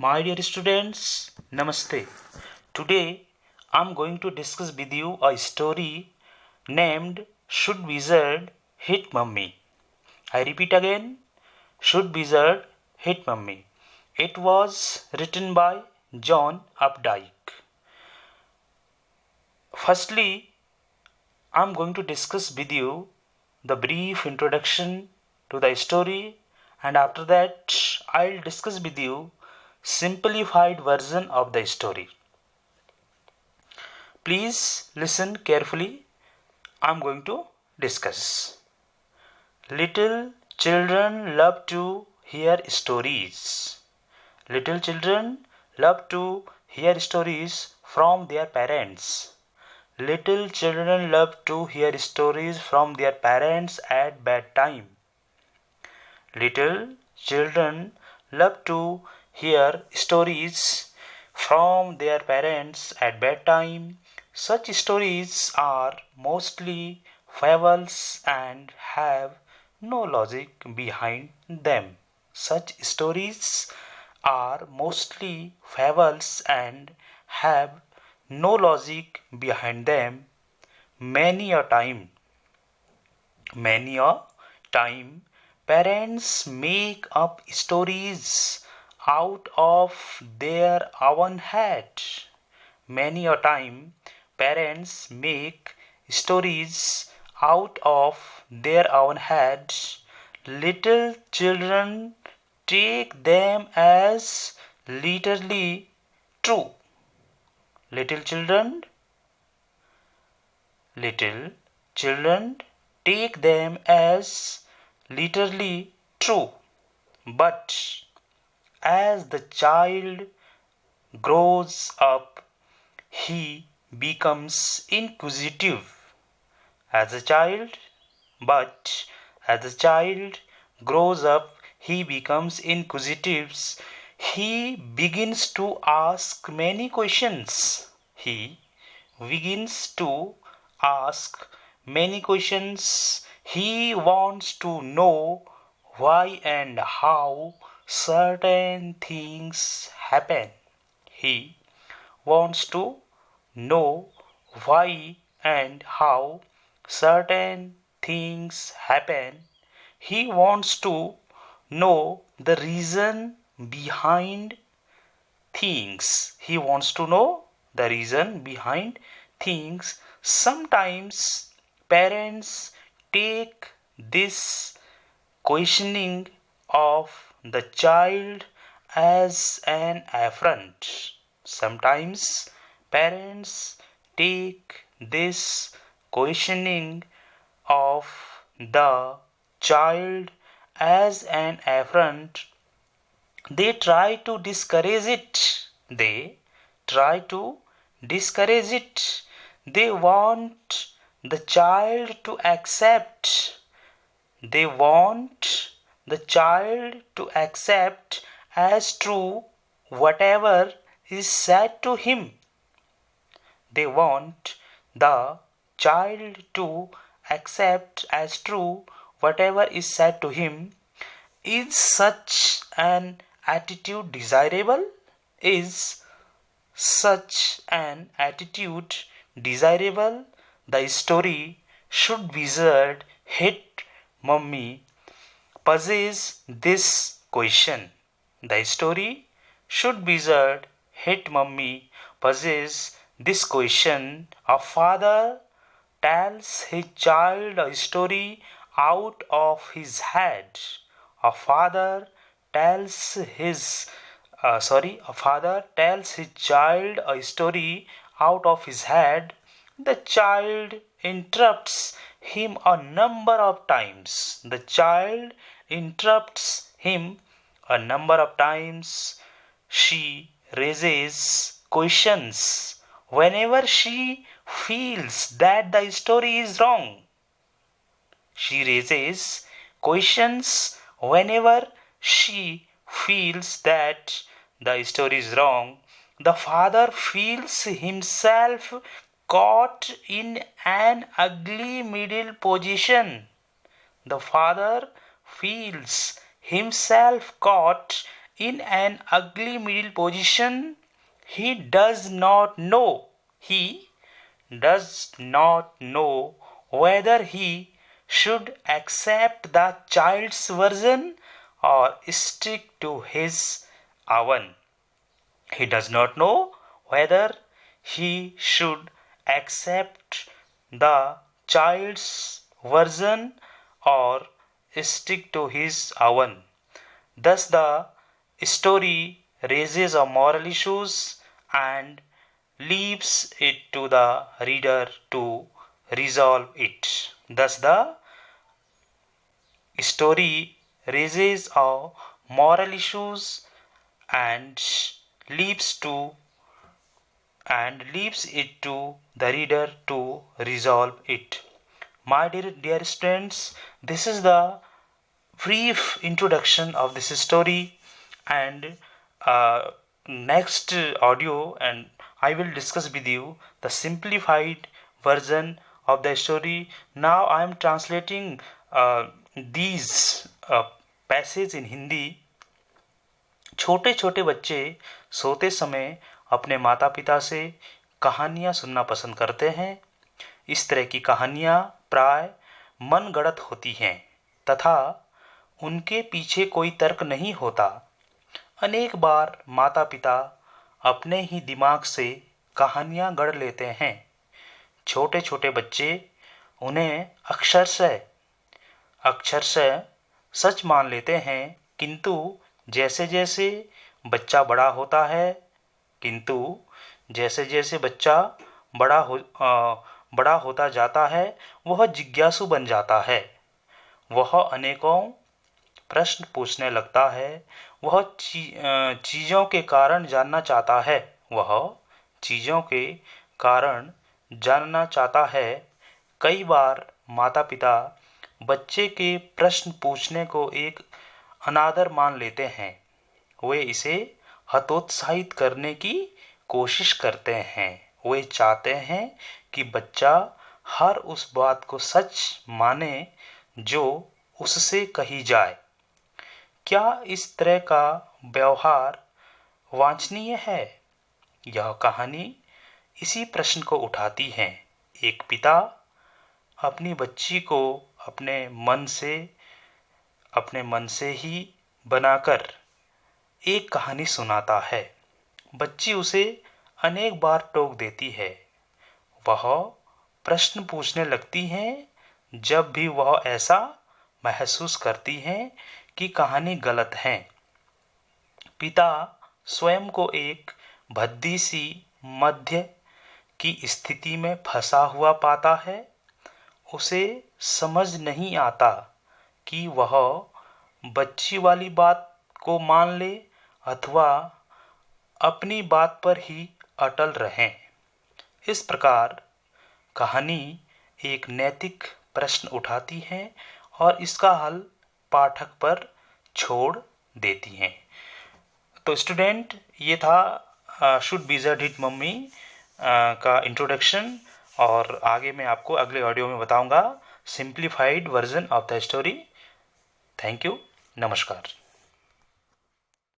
My dear students, Namaste. Today I'm going to discuss with you a story named Should Wizard Hit Mummy? I repeat again, Should Wizard Hit Mummy? It was written by John Updike. Firstly, I'm going to discuss with you the brief introduction to the story, and after that I'll discuss with you simplified version of the story. Please listen carefully. I'm going to discuss. Little children love to hear stories. Little children love to hear stories from their parents. Little children love to hear stories from their parents at bedtime. Little children love to hear stories from their parents at bedtime. Such stories are mostly fables and have no logic behind them. Such stories are mostly fables and have no logic behind them. Many a time, many a time, parents make up stories out of their own head. Many a time, parents make stories out of their own head. Little children take them as literally true. Little children Little children take them as literally true. But as the child grows up, he becomes inquisitive. As a child, but as the child grows up, he becomes inquisitive. He begins to ask many questions. He begins to ask many questions. He wants to know why and how certain things happen. He wants to know why and how certain things happen. He wants to know the reason behind things. He wants to know the reason behind things. Sometimes parents take this questioning of the child as an affront. Sometimes parents take this questioning of the child as an affront. They try to discourage it. They try to discourage it. They want the child to accept. They want the child to accept as true whatever is said to him. They want the child to accept as true whatever is said to him. Is such an attitude desirable? Is such an attitude desirable? The story Should Wizard Hit Mummy poses this question. The story Should Wizard Hit Mummy poses this question. A father tells his child a story out of his head. A father tells his child a story out of his head. The child interrupts him a number of times. The child interrupts him a number of times. She raises questions whenever she feels that the story is wrong. She raises questions whenever she feels that the story is wrong. The father feels himself caught in an ugly middle position. The father feels himself caught in an ugly middle position. He does not know. He does not know whether he should accept the child's version or stick to his own. He does not know whether he should accept the child's version or stick to his own. Thus, the story raises a moral issues and leaves it to the reader to resolve it. Thus, the story raises a moral issues and leaves it to the reader to resolve it. My dear students, this is the brief introduction of this story, and next audio and I will discuss with you the simplified version of the story. Now I am translating these passage in Hindi. छोटे छोटे बच्चे सोते समय अपने माता पिता से कहानियाँ सुनना पसंद करते हैं। इस तरह की कहानियाँ प्राय मनगढ़ंत होती हैं तथा उनके पीछे कोई तर्क नहीं होता। अनेक बार माता पिता अपने ही दिमाग से कहानियाँ गढ़ लेते हैं। छोटे छोटे बच्चे उन्हें अक्षरशः सच मान लेते हैं, किंतु जैसे जैसे बच्चा बड़ा होता जाता है वह जिज्ञासु बन जाता है। वह अनेकों प्रश्न पूछने लगता है। वह चीज़ों के कारण जानना चाहता है। कई बार माता पिता बच्चे के प्रश्न पूछने को एक अनादर मान लेते हैं। वे इसे हतोत्साहित करने की कोशिश करते हैं। वे चाहते हैं कि बच्चा हर उस बात को सच माने जो उससे कही जाए। क्या इस तरह का व्यवहार वांछनीय है? यह कहानी इसी प्रश्न को उठाती है। एक पिता अपनी बच्ची को अपने मन से ही बनाकर एक कहानी सुनाता है। बच्ची उसे अनेक बार टोक देती है। वह प्रश्न पूछने लगती है जब भी वह ऐसा महसूस करती है कि कहानी गलत है। पिता स्वयं को एक भद्दी सी मध्य की स्थिति में फंसा हुआ पाता है। उसे समझ नहीं आता कि वह बच्ची वाली बात को मान ले अथवा अपनी बात पर ही अटल रहें। इस प्रकार कहानी एक नैतिक प्रश्न उठाती है और इसका हल पाठक पर छोड़ देती है। तो स्टूडेंट, ये था शुड विज़र्ड हिट मम्मी का इंट्रोडक्शन, और आगे मैं आपको अगले ऑडियो में बताऊंगा simplified version of the story. Thank you, नमस्कार।